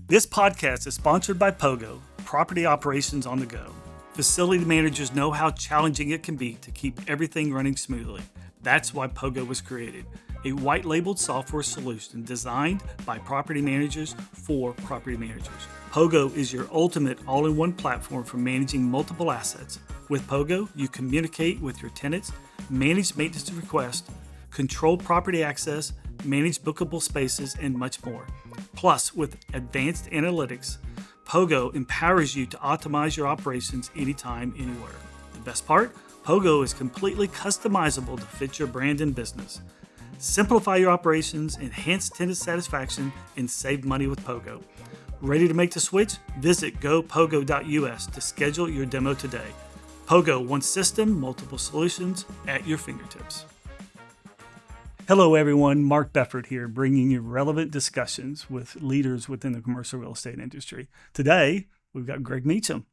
This podcast is sponsored by Pogo, property operations on the go. Facility managers know how challenging it can be to keep everything running smoothly. That's why Pogo was created, a white-labeled software solution designed by property managers for property managers. Pogo is your ultimate all-in-one platform for managing multiple assets. With Pogo, you communicate with your tenants, manage maintenance requests, control property access, manage bookable spaces, and much more. Plus, with advanced analytics, Pogo empowers you to optimize your operations anytime, anywhere. The best part? Pogo is completely customizable to fit your brand and business. Simplify your operations, enhance tenant satisfaction, and save money with Pogo. Ready to make the switch? Visit gopogo.us to schedule your demo today. Pogo, one system, multiple solutions at your fingertips. Hello, everyone. Mark Befford here, bringing you relevant discussions with leaders within the commercial real estate industry. Today, we've got Greg Meacham.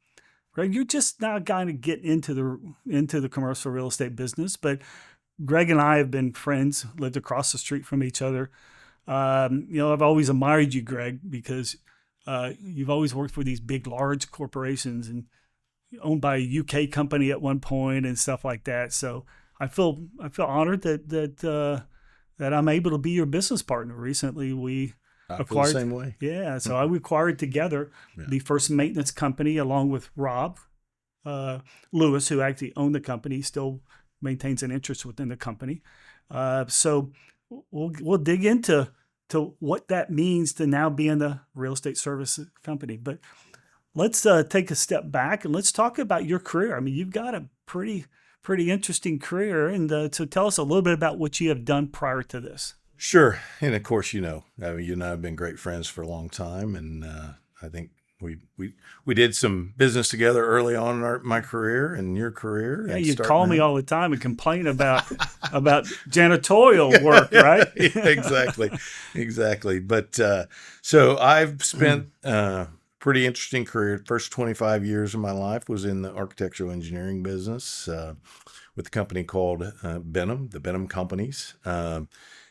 Greg, you're just now going to get into the commercial real estate business, but Greg and I have been friends, lived across the street from each other. I've always admired you, Greg, because you've always worked for these big, large corporations and owned by a UK company at one point and stuff like that. So I feel honored that I'm able to be your business partner. Recently, we acquired the same way. Yeah, so we acquired together the first maintenance company along with Rob Lewis, who actually owned the company, still maintains an interest within the company. So we'll dig into what that means to now be in the real estate service company. But let's take a step back and let's talk about your career. I mean, you've got a pretty interesting career, and so tell us a little bit about what you have done prior to this. Sure, and of course, you and I have been great friends for a long time, and I think we did some business together early on in my career and your career. Yeah, you call me all the time and complain about janitorial work, right? Exactly. But so I've spent pretty interesting career. First 25 years of my life was in the architectural engineering business with a company called Benham, the Benham Companies.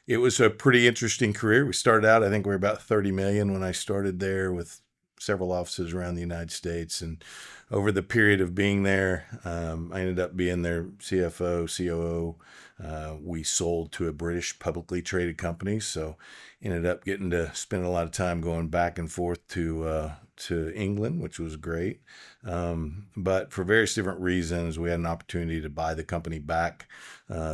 It was a pretty interesting career. We started out, I think we were about 30 million when I started there, with several offices around the United States. And over the period of being there, I ended up being their CFO, COO. We sold to a British publicly traded company, so ended up getting to spend a lot of time going back and forth to England, which was great. But for various different reasons, we had an opportunity to buy the company back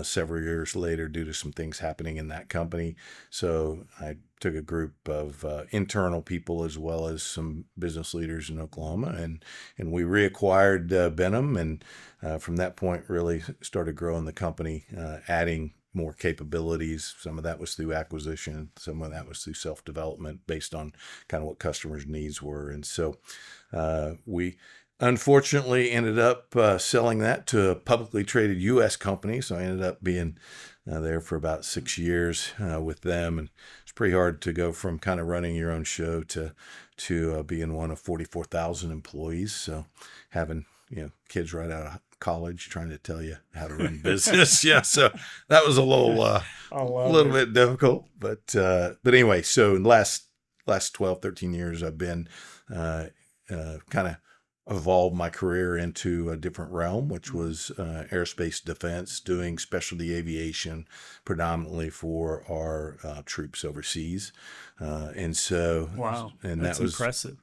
several years later due to some things happening in that company. So I took a group of internal people as well as some business leaders in Oklahoma, and we reacquired Benham, and from that point really started growing the company, adding more capabilities. Some of that was through acquisition. Some of that was through self-development based on kind of what customers' needs were. And so we unfortunately ended up selling that to a publicly traded U.S. company. So I ended up being there for about 6 years with them. And it's pretty hard to go from kind of running your own show to being one of 44,000 employees. So having kids right out of college trying to tell you how to run business. Yeah. So that was a little bit difficult, but anyway, so in the last 12, 13 years, I've been, kind of evolved my career into a different realm, which was, aerospace defense, doing specialty aviation predominantly for our, troops overseas. And so, wow, and that's that was impressive.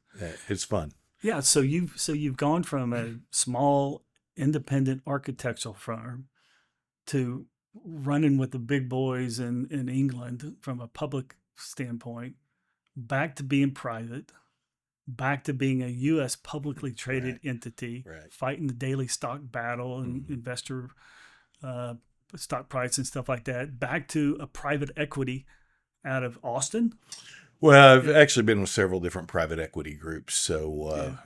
It's fun. Yeah. So you've gone from a small independent architectural firm to running with the big boys in England from a public standpoint, back to being private, back to being a U.S. publicly traded entity, fighting the daily stock battle and investor stock price and stuff like that, back to a private equity out of Austin. Well, I've actually been with several different private equity groups. So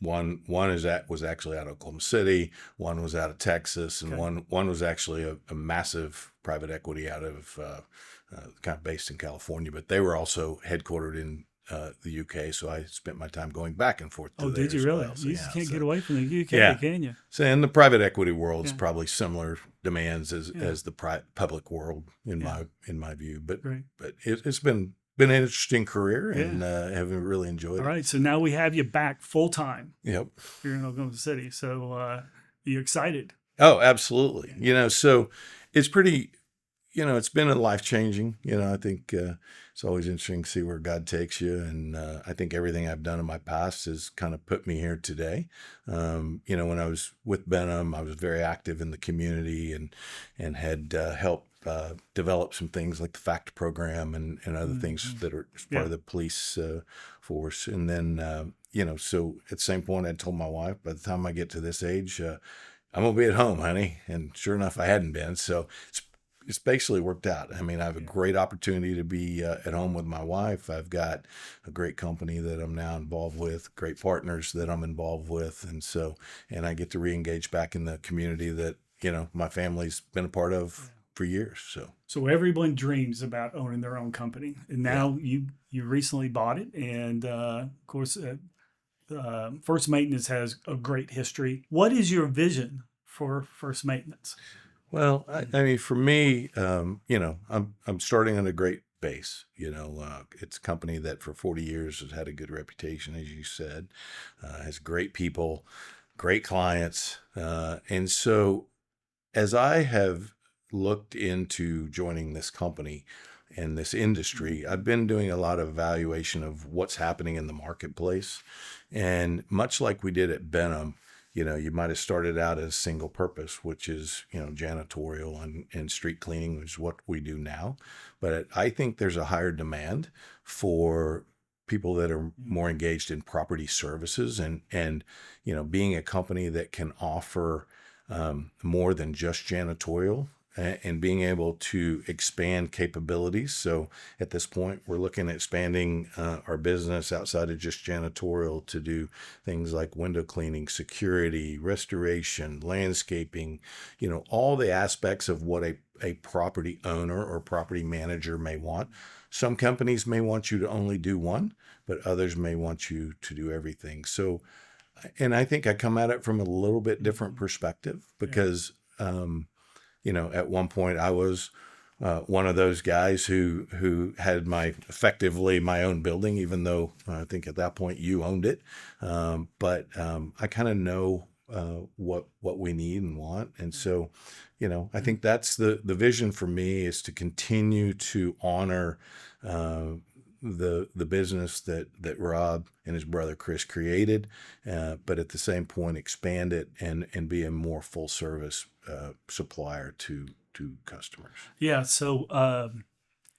one was actually out of Oklahoma City, one was out of Texas, and one was actually a massive private equity out of kind of based in California, but they were also headquartered in the UK. So I spent my time going back and forth to there. Did you really? Well. So, you just can't get away from the UK, can you? So in the private equity world, it's probably similar demands as the public world in my view. But it's been been an interesting career, and Yeah. have really enjoyed All it. right. So now we have you back full time Yep. here in Oklahoma City. So you excited? Oh, absolutely. So it's pretty, it's been a life changing. I think it's always interesting to see where God takes you. And I think everything I've done in my past has kind of put me here today. When I was with Benham, I was very active in the community and had helped develop some things like the FACT program and other things that are as part Yeah. of the police force. And then, so at the same point, I told my wife, by the time I get to this age, I'm gonna be at home, honey. And sure enough, I hadn't been. So it's basically worked out. I mean, I have a great opportunity to be at home with my wife. I've got a great company that I'm now involved with, great partners that I'm involved with, and I get to reengage back in the community that my family's been a part of for years. So everyone dreams about owning their own company, and Yeah. now you recently bought it, and of course, First Maintenance has a great history. What is your vision for First Maintenance? Well, I mean, for me, I'm starting on a great base. It's a company that for 40 years has had a good reputation, as you said, has great people, great clients, and so as I have looked into joining this company and this industry, I've been doing a lot of evaluation of what's happening in the marketplace. And much like we did at Benham, you might have started out as single purpose, which is, janitorial and street cleaning, which is what we do now. But I think there's a higher demand for people that are more engaged in property services and being a company that can offer more than just janitorial and being able to expand capabilities. So at this point, we're looking at expanding our business outside of just janitorial to do things like window cleaning, security, restoration, landscaping, all the aspects of what a property owner or property manager may want. Some companies may want you to only do one, but others may want you to do everything. So, and I think I come at it from a little bit different perspective because, at one point I was one of those guys who had effectively my own building, even though I think at that point you owned it. But I kind of know what we need and want, and so I think that's the vision for me is to continue to honor the business that Rob and his brother Chris created, but at the same point expand it and be a more full service supplier to customers. Yeah. So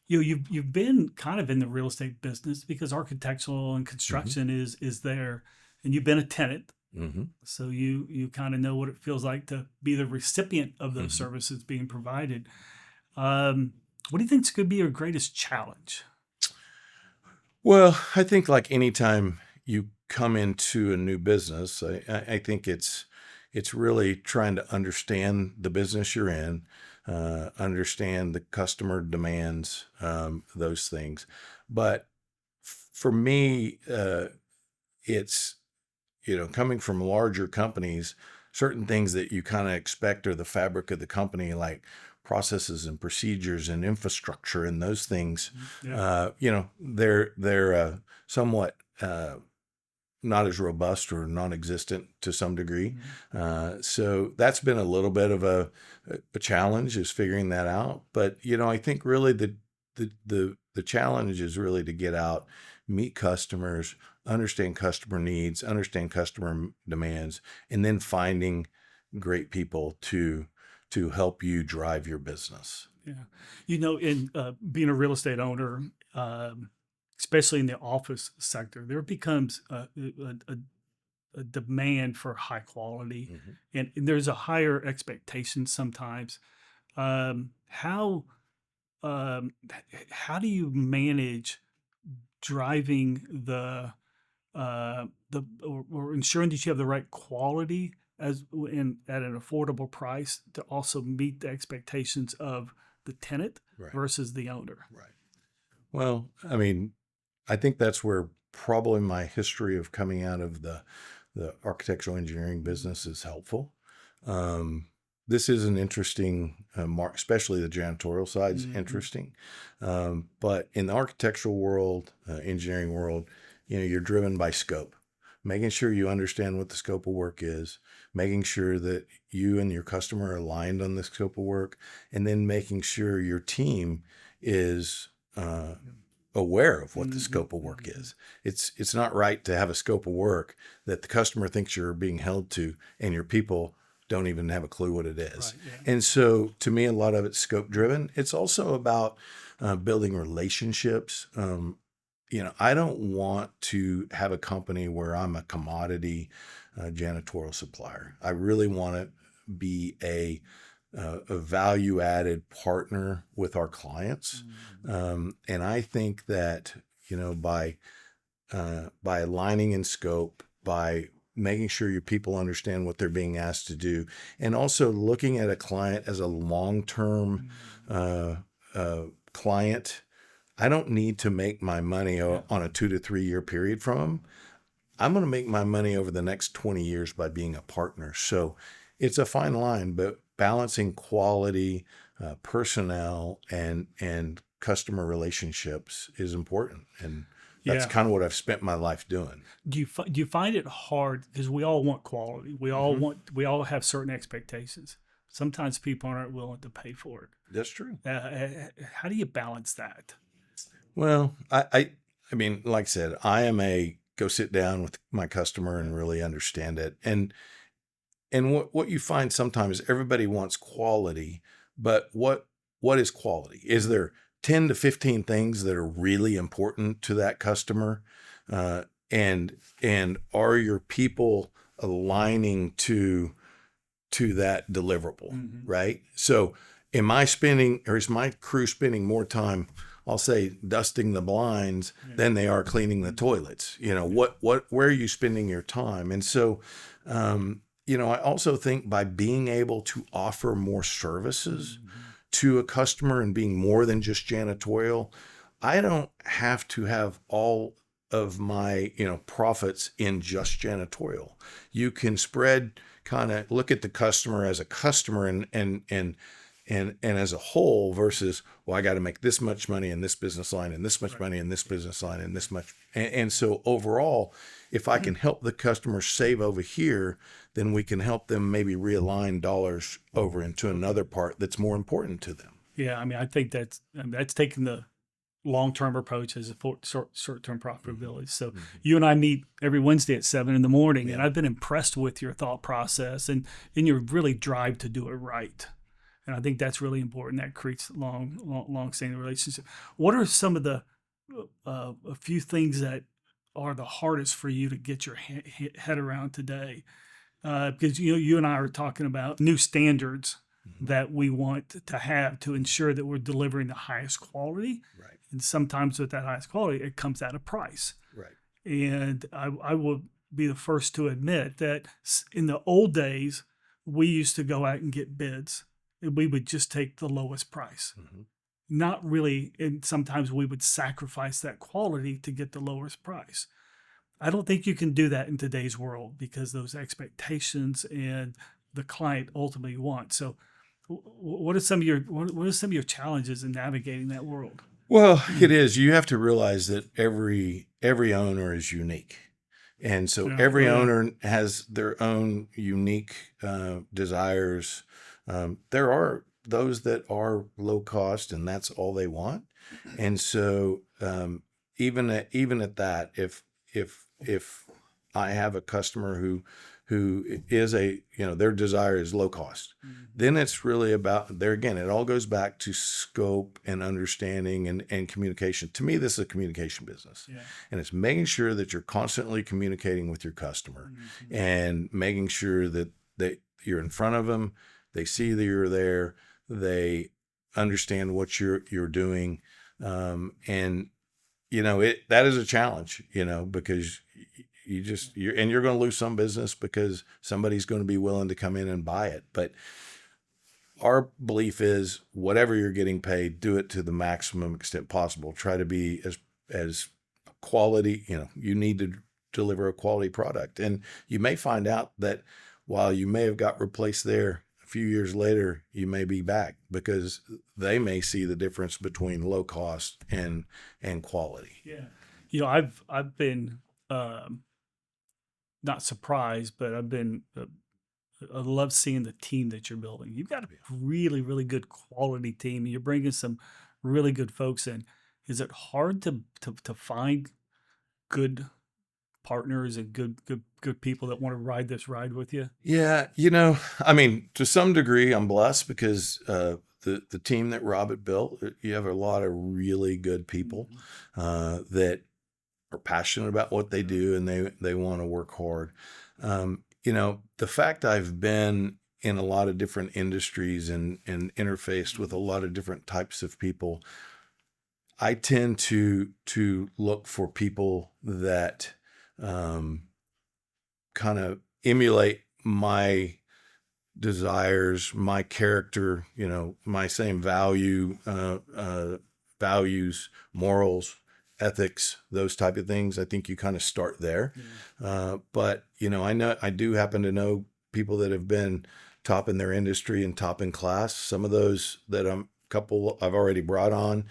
you've been kind of in the real estate business because architectural and construction is there, and you've been a tenant. Mm-hmm. So you kind of know what it feels like to be the recipient of those services being provided. What do you think is going to be your greatest challenge? Well, I think like anytime you come into a new business, I think it's really trying to understand the business you're in, understand the customer demands, those things. But for me, it's coming from larger companies, certain things that you kind of expect are the fabric of the company, like processes and procedures and infrastructure and those things. Yeah. They're somewhat not as robust or non-existent to some degree. So that's been a little bit of a challenge, is figuring that out. But I think really the challenge is really to get out, meet customers, understand customer needs, understand customer demands, and then finding great people to help you drive your business. Yeah. In being a real estate owner, especially in the office sector, there becomes a demand for high quality, and there's a higher expectation sometimes. How how do you manage driving or ensuring that you have the right quality at an affordable price to also meet the expectations of the tenant Right. versus the owner? Right. Well, I mean, I think that's where probably my history of coming out of the architectural engineering business is helpful. this is an interesting mark, especially the janitorial side is interesting. But in the architectural world, engineering world, you're driven by scope, making sure you understand what the scope of work is, making sure that you and your customer are aligned on the scope of work, and then making sure your team is aware of what the scope of work is. It's not right to have a scope of work that the customer thinks you're being held to, and your people don't even have a clue what it is. Right, yeah. And so, to me, a lot of it's scope driven. It's also about building relationships. I don't want to have a company where I'm a commodity janitorial supplier. I really want to be a value added partner with our clients. And I think that, by aligning in scope, by making sure your people understand what they're being asked to do, and also looking at a client as a long-term client. I don't need to make my money on a 2 to 3 year period from them. I'm going to make my money over the next 20 years by being a partner. So it's a fine line, but balancing quality, personnel, and customer relationships is important. And that's kind of what I've spent my life doing. Do you find it hard, because we all want quality, we all have certain expectations. Sometimes people aren't willing to pay for it. That's true. How do you balance that? Well, I mean, like I said, I am a go sit down with my customer and really understand it. And what you find sometimes, everybody wants quality, but what is quality? Is there 10 to 15 things that are really important to that customer? And are your people aligning to that deliverable, right? So is my crew spending more time, I'll say, dusting the blinds than they are cleaning the toilets? Where are you spending your time? And so, I also think by being able to offer more services to a customer and being more than just janitorial, I don't have to have all of my, profits in just janitorial. You can look at the customer as a customer and as a whole versus, well, I got to make this much money in this business line and this much money in this business line and this much. And so overall, if I can help the customer save over here, then we can help them maybe realign dollars over into another part that's more important to them. Yeah, I mean, I think that's taking the long-term approach as a short-term profitability. So you and I meet every Wednesday at 7 in the morning, and I've been impressed with your thought process and your really drive to do it right. And I think that's really important. That creates long-standing relationship. What are some of the a few things that are the hardest for you to get your head around today? Because you and I are talking about new standards that we want to have to ensure that we're delivering the highest quality. Right. And sometimes with that highest quality, it comes at a price. Right. And I will be the first to admit that in the old days, we used to go out and get bids. And we would just take the lowest price. Not really, and sometimes we would sacrifice that quality to get the lowest price. I don't think you can do that in today's world because those expectations and the client ultimately want. So what are some of your challenges in navigating that world? Well, it is. You have to realize that every owner is unique. And so every owner has their own unique desires. There are those that are low cost and that's all they want. And so even at that, if I have a customer who is their desire is low cost, then it's really about there again, it all goes back to scope and understanding and communication. To me, this is a communication business. And it's making sure that you're constantly communicating with your customer and making sure that you're in front of them. They see that you're there. They understand what you're doing. And that is a challenge, because you're going to lose some business because somebody's going to be willing to come in and buy it. But our belief is whatever you're getting paid, do it to the maximum extent possible. Try to be as quality, you need to deliver a quality product. And you may find out that while you may have got replaced there a few years later, you may be back because they may see the difference between low cost and quality. Yeah. I've been not surprised, but I've been I love seeing the team that you're building. You've got a really, really good quality team. You're bringing some really good folks in. Is it hard to find good partners and good people that want to ride this ride with you? Yeah, I mean, to some degree, I'm blessed because the team that Rob had built, you have a lot of really good people that are passionate about what they do and they want to work hard. The fact I've been in a lot of different industries and interfaced with a lot of different types of people, I tend to look for people that kind of emulate my desires, my character, my same values, morals, ethics, those type of things. I think you kind of start there. But I do happen to know people that have been top in their industry and top in class. Some of those that I've already brought on.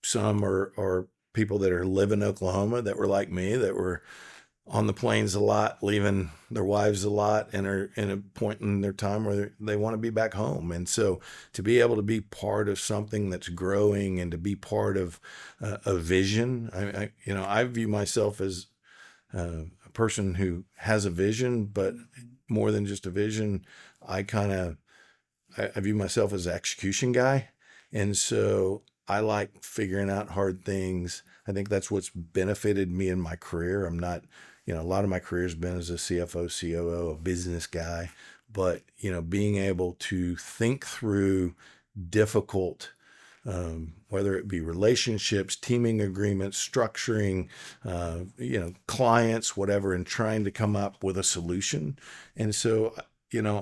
Some are people that live in Oklahoma that were like me, that were on the plains a lot, leaving their wives a lot, and are in a point in their time where they want to be back home. And so to be able to be part of something that's growing and to be part of a vision, I view myself as a person who has a vision, but more than just a vision, I view myself as an execution guy. And so I like figuring out hard things. I think that's what's benefited me in my career. I'm not, a lot of my career has been as a CFO, COO, a business guy, but, being able to think through difficult, whether it be relationships, teaming agreements, structuring, clients, whatever, and trying to come up with a solution. And so,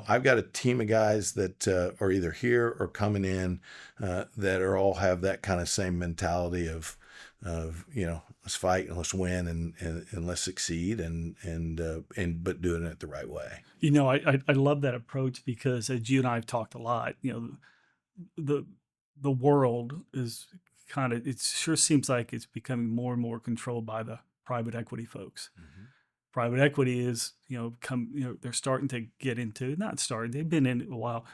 I've got a team of guys that are either here or coming in that all have that kind of same mentality of let's fight and let's win and let's succeed but doing it the right way. I love that approach because as you and I have talked a lot, the world is it sure seems like it's becoming more and more controlled by the private equity folks. Mm-hmm. Private equity is, they're starting to get into, not starting, they've been in it a while,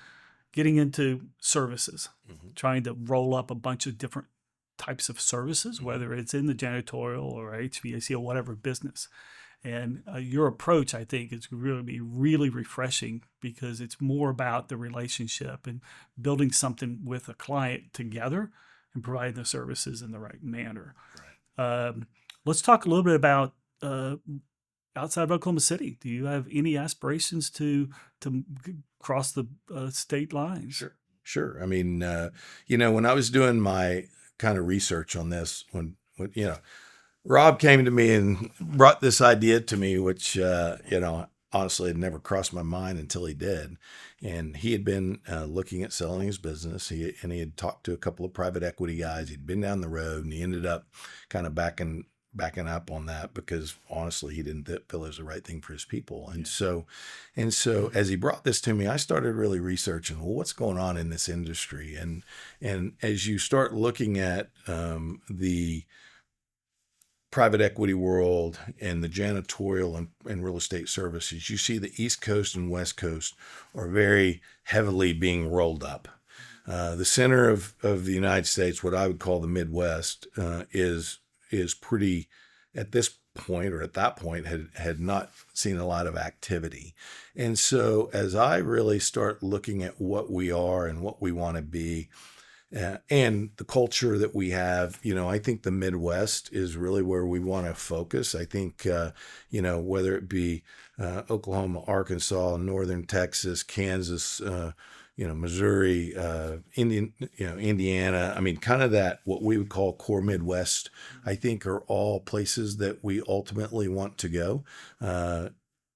getting into services, trying to roll up a bunch of different types of services, whether it's in the janitorial or HVAC or whatever business. And your approach, I think, is really be really refreshing because it's more about the relationship and building something with a client together and providing the services in the right manner. Right. Let's talk a little bit about outside of Oklahoma City. Do you have any aspirations to cross the state lines? Sure. I mean, when I was doing my kind of research on this, when Rob came to me and brought this idea to me, which, honestly had never crossed my mind until he did. And he had been looking at selling his business. He had talked to a couple of private equity guys. He'd been down the road and he ended up kind of backing up on that because honestly, he didn't feel it was the right thing for his people. And so as he brought this to me, I started really researching, well, what's going on in this industry? And as you start looking at the private equity world and the janitorial and real estate services, you see the East Coast and West Coast are very heavily being rolled up. The center of the United States, what I would call the Midwest, is pretty, at this point or at that point, had not seen a lot of activity. And so as I really start looking at what we are and what we want to be, and the culture that we have, I think the Midwest is really where we want to focus. I think, whether it be Oklahoma, Arkansas, Northern Texas, Kansas, Missouri, Indiana. I mean, kind of that, what we would call core Midwest, I think are all places that we ultimately want to go.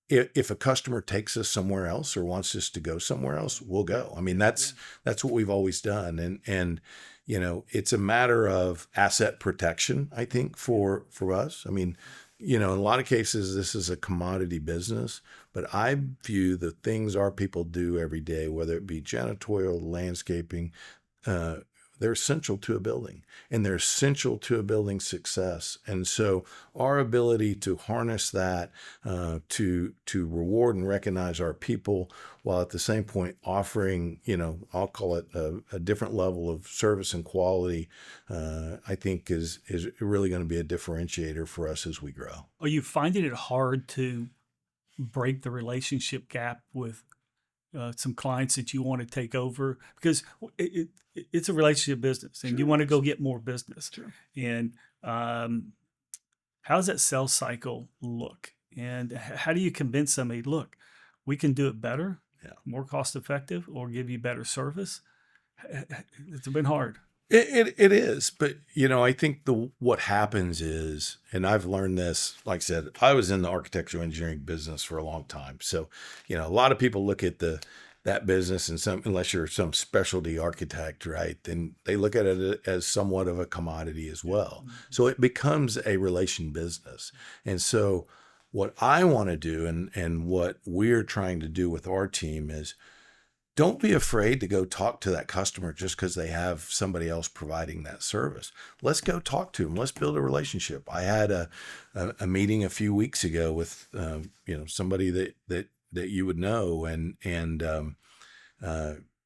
If a customer takes us somewhere else or wants us to go somewhere else, we'll go. I mean, that's what we've always done. And it's a matter of asset protection, I think, for us. I mean, in a lot of cases, this is a commodity business, but I view the things our people do every day, whether it be janitorial, landscaping, uh, they're essential to a building, and they're essential to a building's success. And so our ability to harness that, to reward and recognize our people, while at the same point offering, I'll call it a different level of service and quality, I think is really going to be a differentiator for us as we grow. Are you finding it hard to break the relationship gap with some clients that you want to take over? Because it's a relationship business, and you want to go get more business. Sure. And how does that sales cycle look? And how do you convince somebody, look, we can do it better, more cost effective, or give you better service? It's been hard. It is, but I think what happens is, and I've learned this. Like I said, I was in the architectural engineering business for a long time, so a lot of people look at that business and unless you're some specialty architect, right? Then they look at it as somewhat of a commodity as well. So it becomes a relation business, and so what I want to do, and what we're trying to do with our team is, don't be afraid to go talk to that customer just because they have somebody else providing that service. Let's go talk to them. Let's build a relationship. I had a meeting a few weeks ago with somebody that you would know, and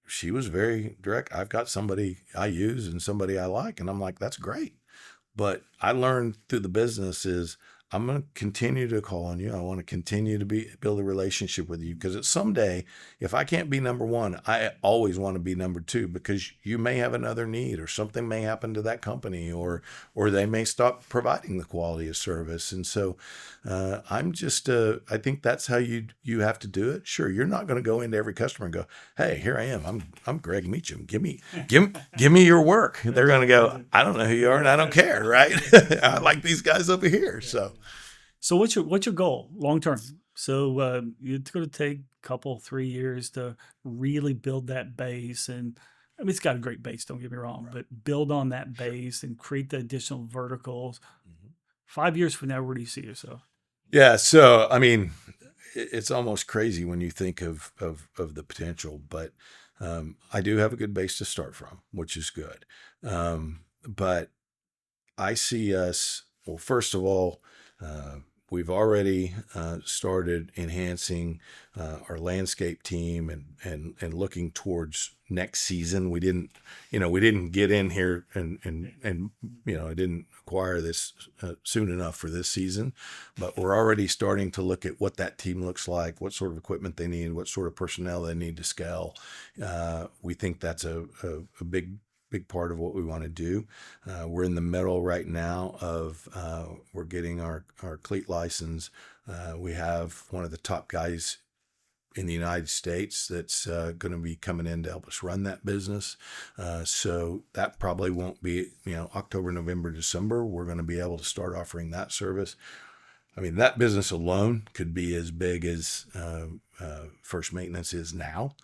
she was very direct. I've got somebody I use and somebody I like, and I'm like, that's great. But I learned through the business is, I'm going to continue to call on you. I want to continue to build a relationship with you, because someday, if I can't be number one, I always want to be number two, because you may have another need, or something may happen to that company, or they may stop providing the quality of service. And so I'm just, I think that's how you have to do it. Sure, you're not going to go into every customer and go, hey, here I am. I'm Greg Meacham. Give me your work. They're going to go, I don't know who you are and I don't care, right? I like these guys over here. So what's your goal long term? So it's going to take a couple, 3 years to really build that base. And I mean, it's got a great base, don't get me wrong, right, but build on that base and create the additional verticals. 5 years from now, where do you see yourself? Yeah. So, I mean, it's almost crazy when you think of the potential, but I do have a good base to start from, which is good. But I see us, well, first of all, we've already started enhancing our landscape team and looking towards next season. We didn't get in here and I didn't acquire this soon enough for this season, but we're already starting to look at what that team looks like, what sort of equipment they need, what sort of personnel they need to scale. We think that's a big part of what we want to do. We're in the middle right now of we're getting our cleat license. We have one of the top guys in the United States that's going to be coming in to help us run that business. So that probably won't be, October, November, December. We're going to be able to start offering that service. I mean, that business alone could be as big as First Maintenance is now.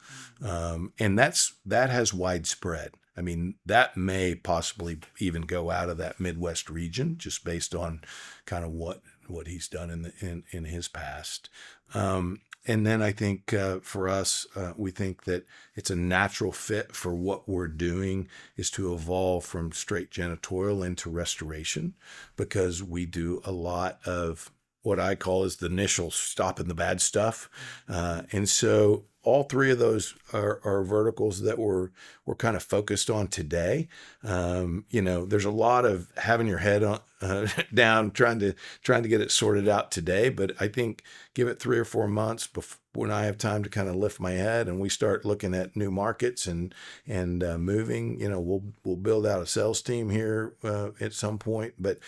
And that has widespread. I mean, that may possibly even go out of that Midwest region, just based on kind of what he's done in his past. And then I think for us, we think that it's a natural fit for what we're doing is to evolve from straight janitorial into restoration, because we do a lot of what I call is the initial stopping the bad stuff. And so all three of those are verticals that we're kind of focused on today. There's a lot of having your head on, down, trying to get it sorted out today. But I think give it 3 or 4 months when I have time to kind of lift my head and we start looking at new markets and moving. We'll build out a sales team here at some point. But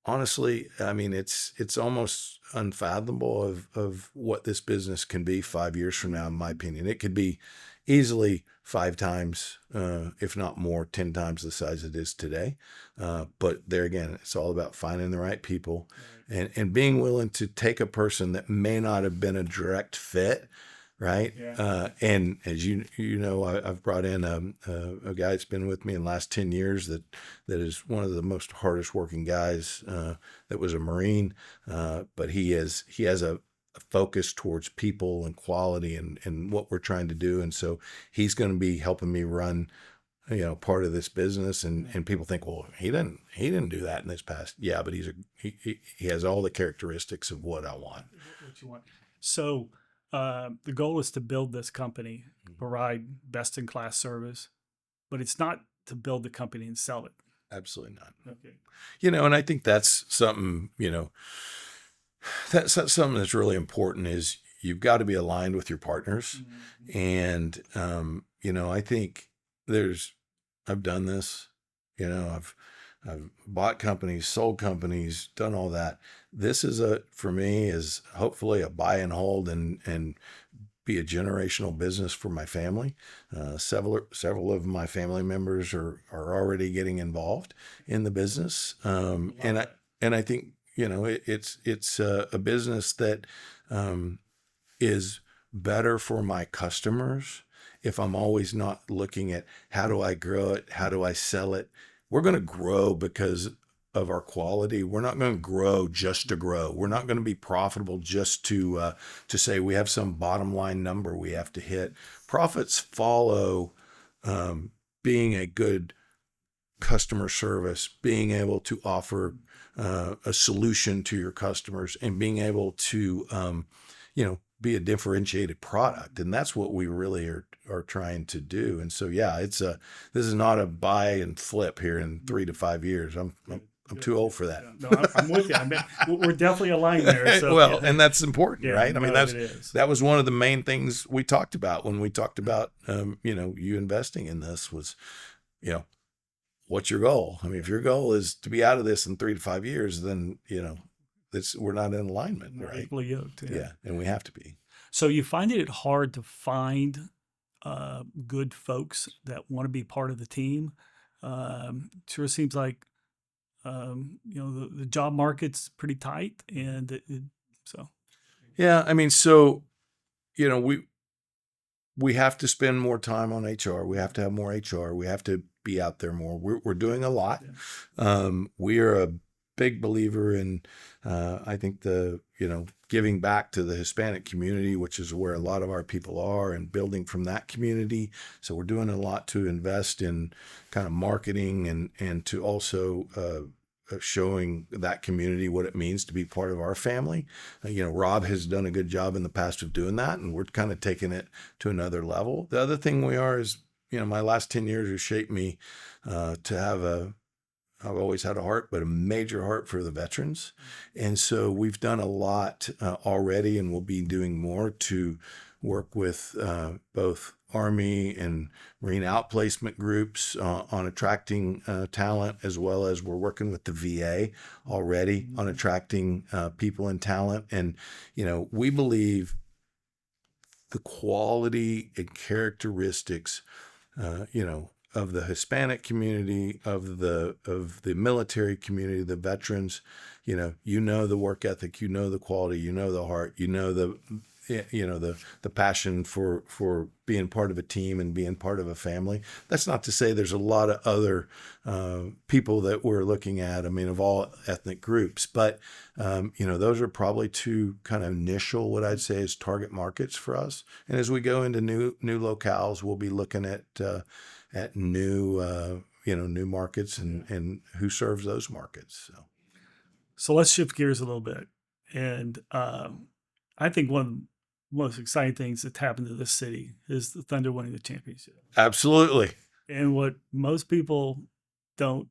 honestly, I mean, it's almost unfathomable of what this business can be 5 years from now, in my opinion. It could be easily 5 times, if not more, 10 times the size it is today. But there again, it's all about finding the right people and being willing to take a person that may not have been a direct fit, right? Yeah. And as you know, I've brought in a guy that's been with me in the last 10 years that is one of the most hardest working guys, that was a Marine, but he has a focus towards people and quality and what we're trying to do. And so he's going to be helping me run, part of this business. And people think, well, he didn't do that in this past. Yeah, but he has all the characteristics of what I want. What you want. So the goal is to build this company, provide best in class service, but it's not to build the company and sell it. Absolutely not. Okay. And I think that's something, that's something that's really important is you've got to be aligned with your partners. Mm-hmm. And, I think I've done this, I've bought companies, sold companies, done all that. This is for me is hopefully a buy and hold and be a generational business for my family. Several of my family members are already getting involved in the business. And I think, it's a business that is better for my customers if I'm always not looking at how do I grow it, how do I sell it. We're going to grow because of our quality. We're not going to grow just to grow. We're not going to be profitable just to say we have some bottom line number we have to hit. Profits follow being a good customer service, being able to offer a solution to your customers, and being able to be a differentiated product. And that's what we really are trying to do. And so, yeah, this is not a buy and flip here in 3 to 5 years. I'm too old for that. No, I'm with you. We're definitely aligned there. So, well, and that's important, right? I mean, that was one of the main things we talked about when we talked about, you investing in this was, what's your goal? I mean, if your goal is to be out of this in 3 to 5 years, then, we're not in alignment, right? Equally yoked. Yeah, and we have to be. So you find it hard to find good folks that want to be part of the team. Sure seems like the job market's pretty tight, and so. Yeah, I mean, so we have to spend more time on HR. We have to have more HR. We have to be out there more. We're doing a lot. Yeah. We are a big believer in, I think giving back to the Hispanic community, which is where a lot of our people are, and building from that community. So we're doing a lot to invest in kind of marketing and to also showing that community what it means to be part of our family. Rob has done a good job in the past of doing that, and we're kind of taking it to another level. The other thing we are is, my last 10 years have shaped me to have I've always had a heart, but a major heart for the veterans. And so we've done a lot already, and we'll be doing more to work with both Army and Marine outplacement groups on attracting talent, as well as we're working with the VA already on attracting people and talent. And, we believe the quality and characteristics, of the Hispanic community, of the military community, the veterans, the work ethic, the quality, the heart, the passion for being part of a team and being part of a family. That's not to say there's a lot of other people that we're looking at, of all ethnic groups, but those are probably two kind of initial, what I'd say is target markets for us. And as we go into new locales, we'll be looking at new new markets and who serves those markets. So let's shift gears a little bit. And I think one of the most exciting things that's happened to this city is the Thunder winning the championship. Absolutely. And what most people don't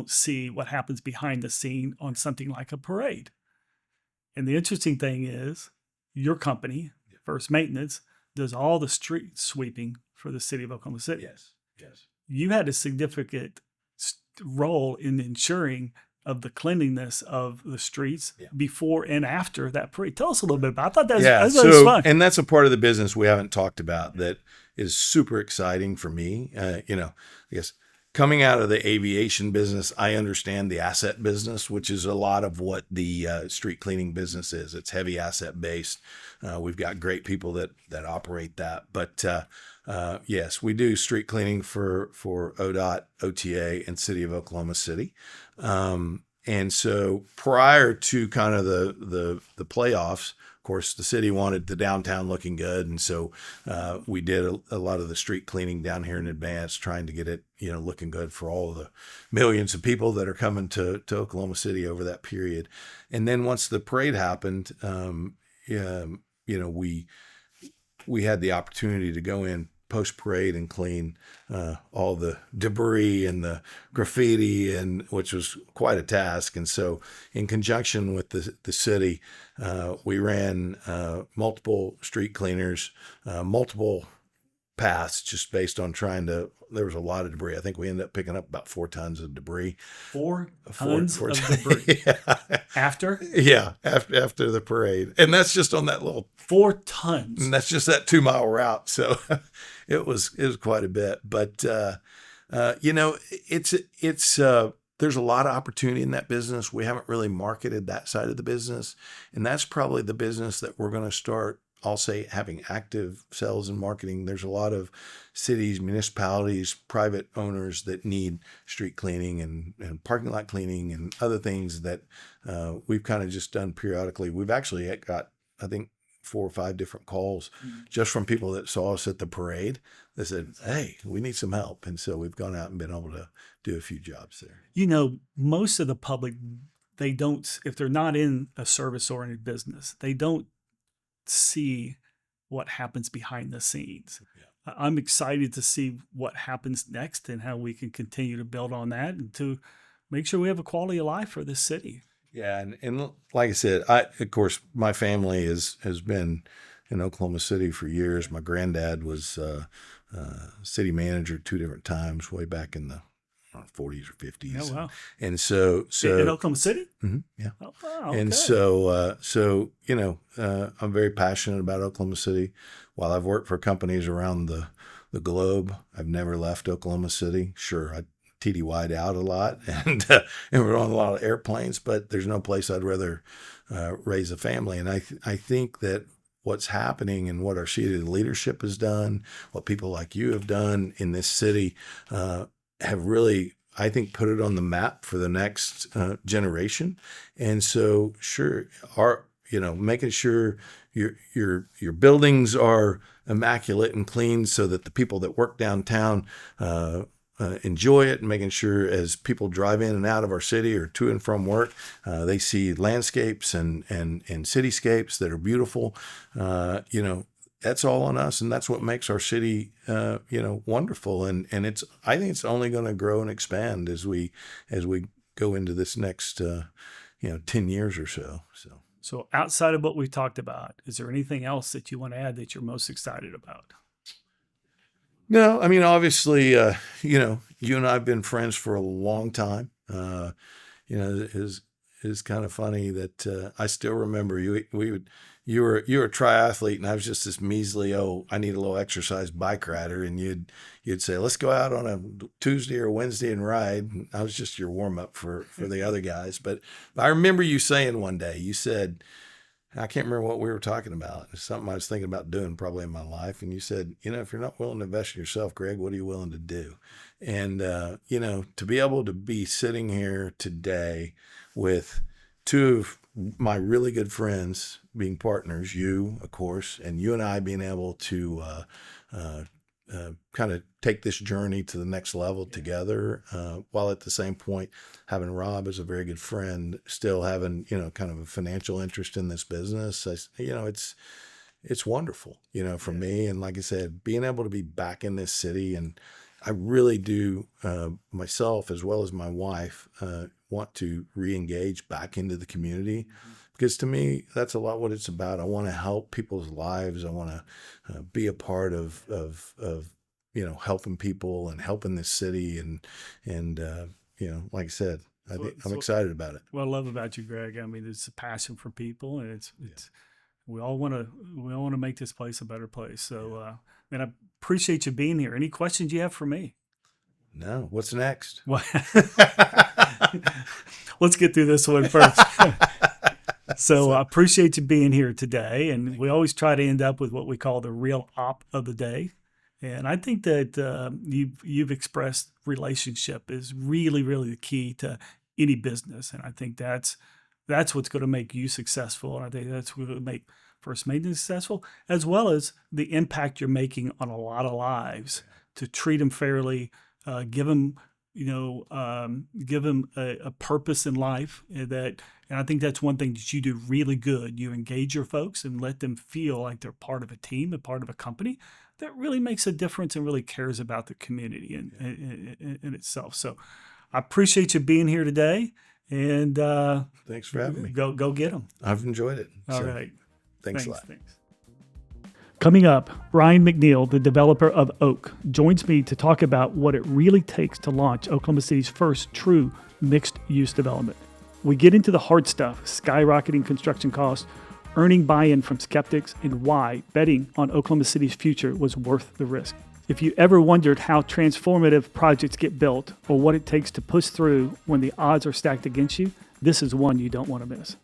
see what happens behind the scene on something like a parade. And the interesting thing is your company, First Maintenance, does all the street sweeping for the city of Oklahoma City. Yes. You had a significant role in ensuring of the cleanliness of the streets before and after that parade. Tell us a little bit about. I thought that was fun. And that's a part of the business we haven't talked about that is super exciting for me. I guess coming out of the aviation business, I understand the asset business, which is a lot of what the street cleaning business is. It's heavy asset based. We've got great people that operate that. But yes, we do street cleaning for ODOT, OTA, and City of Oklahoma City. And so prior to kind of the playoffs, of course, the city wanted the downtown looking good, and so we did a lot of the street cleaning down here in advance, trying to get it, looking good for all of the millions of people that are coming to Oklahoma City over that period. And then once the parade happened, we had the opportunity to go in post parade and clean all the debris and the graffiti, and which was quite a task. And so, in conjunction with the city, we ran multiple street cleaners, multiple paths, just based on trying to. There was a lot of debris. I think we ended up picking up about 4 tons of debris. 4 tons of debris. Yeah. After? Yeah, after the parade, and that's just on that little 4 tons. And that's just that 2-mile route. So it was quite a bit. But it's there's a lot of opportunity in that business. We haven't really marketed that side of the business, and that's probably the business that we're going to start. I'll say having active sales and marketing. There's a lot of cities, municipalities, private owners that need street cleaning and parking lot cleaning and other things that we've kind of just done periodically. We've actually got, I think, 4 or 5 different calls just from people that saw us at the parade. They said, "Hey, we need some help." And so we've gone out and been able to do a few jobs there. Most of the public, they don't, if they're not in a service-oriented business, they don't see what happens behind the scenes. Yeah. I'm excited to see what happens next and how we can continue to build on that and to make sure we have a quality of life for this city. Yeah, and like I said, of course my family has been in Oklahoma City for years. My granddad was city manager 2 different times, way back in the 40s or 50s. Oh, wow. And so in Oklahoma City? Mm-hmm, yeah. Oh, wow, okay. And so I'm very passionate about Oklahoma City. While I've worked for companies around the globe, I've never left Oklahoma City. Sure, I TDY'd out a lot and we're on a lot of airplanes, but there's no place I'd rather raise a family. And I think that what's happening and what our seated leadership has done, what people like you have done in this city, have really, I think, put it on the map for the next generation. And so, sure, making sure your buildings are immaculate and clean, so that the people that work downtown enjoy it, and making sure as people drive in and out of our city or to and from work, they see landscapes and cityscapes that are beautiful. That's all on us, and that's what makes our city, wonderful. And I think it's only going to grow and expand as we go into this next, 10 years or so. So outside of what we talked about, is there anything else that you want to add that you're most excited about? No, I mean, obviously, you and I have been friends for a long time. It's kind of funny that I still remember you. You were a triathlete, and I was just this measly, I need a little exercise bike rider, and you'd say, let's go out on a Tuesday or Wednesday and ride. And I was just your warm up for the other guys. But I remember you saying one day, you said, I can't remember what we were talking about. It's something I was thinking about doing probably in my life. And you said, if you're not willing to invest in yourself, Greg, what are you willing to do? And, to be able to be sitting here today with 2 of my really good friends being partners, you, of course, and you and I being able to kind of take this journey to the next level together, while at the same point having Rob as a very good friend, still having, kind of a financial interest in this business. It's wonderful, for me. And like I said, being able to be back in this city, and I really do, myself as well as my wife, want to re-engage back into the community, because to me, that's a lot what it's about. I want to help people's lives. I want to be a part of helping people and helping this city. And like I said, I'm excited about it. What I love about you, Greg, I mean, it's a passion for people, and it's we all want to make this place a better place. So, I appreciate you being here. Any questions you have for me? No. What's next? Well, let's get through this one first. So I appreciate you being here today. And we always try to end up with what we call the real op of the day. And I think that you've expressed relationship is really, really the key to any business. And I think that's what's going to make you successful. And I think that's what will make First Maintenance successful, as well as the impact you're making on a lot of lives. To treat them fairly, give them a purpose in life. And I think that's one thing that you do really good. You engage your folks and let them feel like they're part of a team, a part of a company that really makes a difference and really cares about the community in itself. So I appreciate you being here today. And thanks for having me. Go get them. I've enjoyed it. All right. Thanks a lot. Thanks. Coming up, Brian McNeil, the developer of Oak, joins me to talk about what it really takes to launch Oklahoma City's first true mixed-use development. We get into the hard stuff, skyrocketing construction costs, earning buy-in from skeptics, and why betting on Oklahoma City's future was worth the risk. If you ever wondered how transformative projects get built or what it takes to push through when the odds are stacked against you, this is one you don't want to miss.